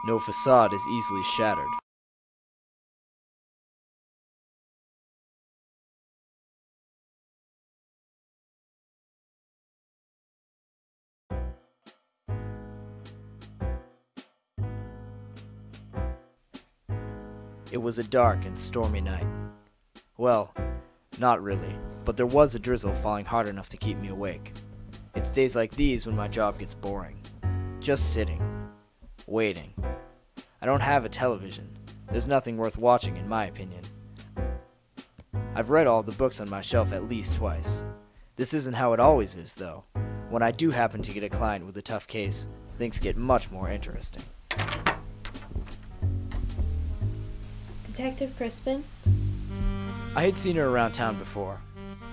No facade is easily shattered. It was a dark and stormy night. Well, not really, but there was a drizzle falling hard enough to keep me awake. It's days like these when my job gets boring. Just sitting, waiting. I don't have a television. There's nothing worth watching in my opinion. I've read all the books on my shelf at least twice. This isn't how it always is, though. When I do happen to get a client with a tough case, things get much more interesting. Detective Crispin? I had seen her around town before.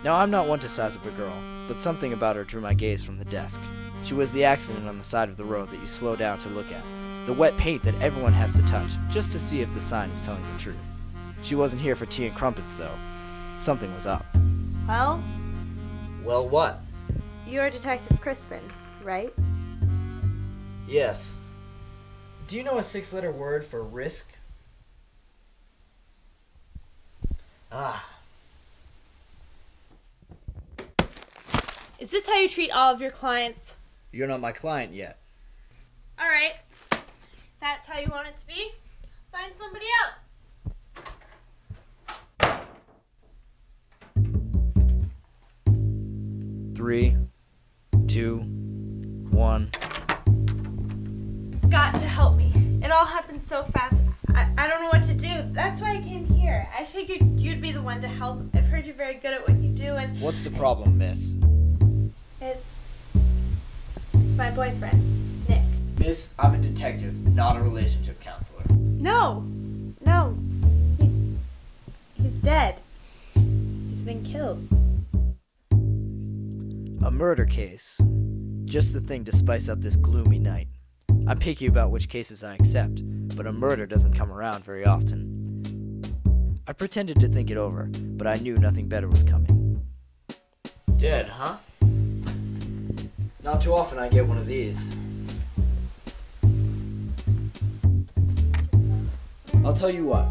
Now, I'm not one to size up a girl, but something about her drew my gaze from the desk. She was the accident on the side of the road that you slow down to look at. The wet paint that everyone has to touch, just to see if the sign is telling the truth. She wasn't here for tea and crumpets, though. Something was up. Well? Well, what? You're Detective Crispin, right? Yes. Do you know a 6-letter word for risk? Ah. Is this how you treat all of your clients? You're not my client yet. All right. That's how you want it to be? Find somebody else. 3, 2, 1. Got to help me. It all happened so fast. I don't know what to do. That's why I came here. I figured you'd be the one to help. I've heard you're very good at what you do, and What's the problem, miss? it's my boyfriend, Nick. Miss, I'm a detective, not a relationship counselor. No. He's dead. He's been killed. A murder case. Just the thing to spice up this gloomy night. I'm picky about which cases I accept, but a murder doesn't come around very often. I pretended to think it over, but I knew nothing better was coming. Dead, huh? Not too often I get one of these. I'll tell you what.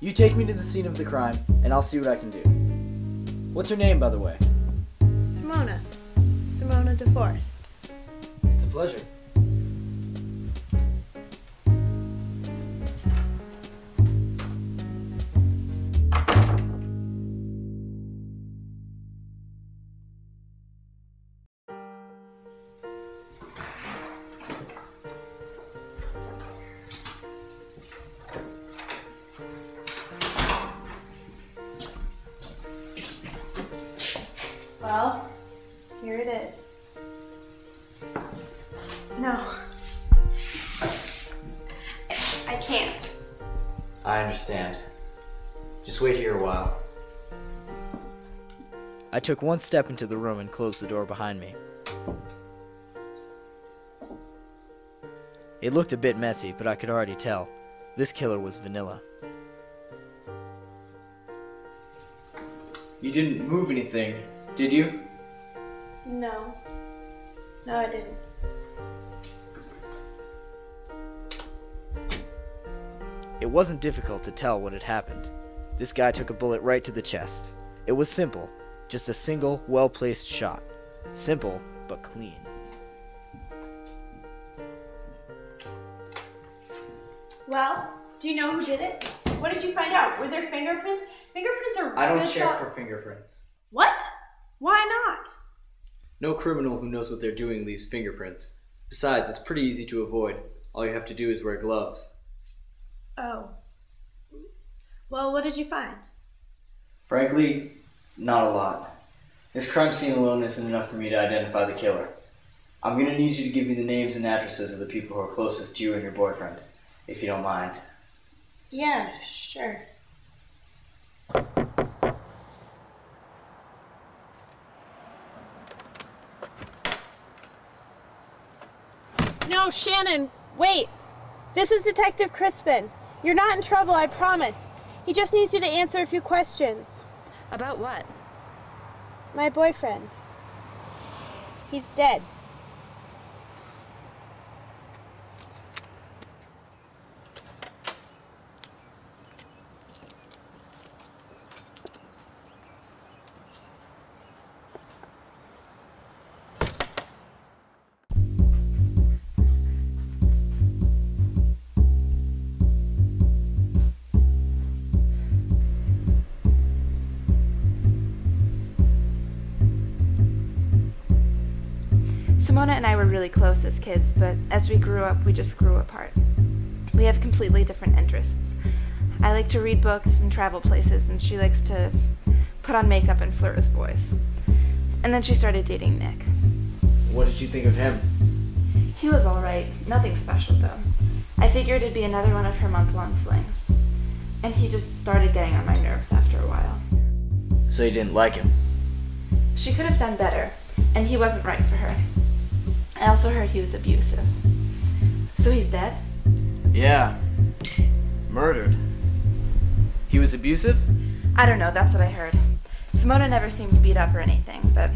You take me to the scene of the crime, and I'll see what I can do. What's her name, by the way? Simona DeForest. It's a pleasure. Well, here it is. No. I can't. I understand. Just wait here a while. I took one step into the room and closed the door behind me. It looked a bit messy, but I could already tell. This killer was vanilla. You didn't move anything, did you? No, I didn't. It wasn't difficult to tell what had happened. This guy took a bullet right to the chest. It was simple, just a single, well-placed shot. Simple, but clean. Well, do you know who did it? What did you find out? Were there fingerprints? Fingerprints are I don't good check so- for fingerprints. What? Why not? No criminal who knows what they're doing leaves fingerprints. Besides, it's pretty easy to avoid. All you have to do is wear gloves. Oh. Well, what did you find? Frankly, not a lot. This crime scene alone isn't enough for me to identify the killer. I'm gonna need you to give me the names and addresses of the people who are closest to you and your boyfriend, if you don't mind. Yeah, sure. No, Shannon, wait. This is Detective Crispin. You're not in trouble, I promise. He just needs you to answer a few questions. About what? My boyfriend. He's dead. Simona and I were really close as kids, but as we grew up, we just grew apart. We have completely different interests. I like to read books and travel places, and she likes to put on makeup and flirt with boys. And then she started dating Nick. What did you think of him? He was alright, nothing special though. I figured it'd be another one of her month-long flings. And he just started getting on my nerves after a while. So you didn't like him? She could have done better, and he wasn't right for her. I also heard he was abusive. So he's dead? Yeah. Murdered. He was abusive? I don't know, that's what I heard. Simona never seemed beat up or anything, but...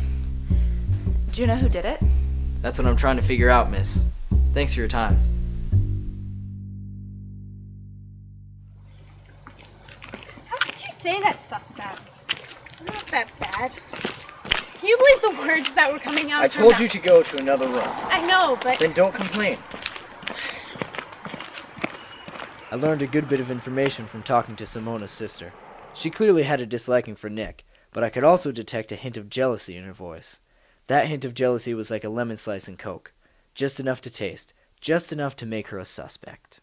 Do you know who did it? That's what I'm trying to figure out, miss. Thanks for your time. How could you say that stuff about me? I'm not that bad. Can you believe the words that were coming out I of her told mouth? you to go to another room. I know, but... Then don't complain. I learned a good bit of information from talking to Simona's sister. She clearly had a disliking for Nick, but I could also detect a hint of jealousy in her voice. That hint of jealousy was like a lemon slice in Coke. Just enough to taste, just enough to make her a suspect.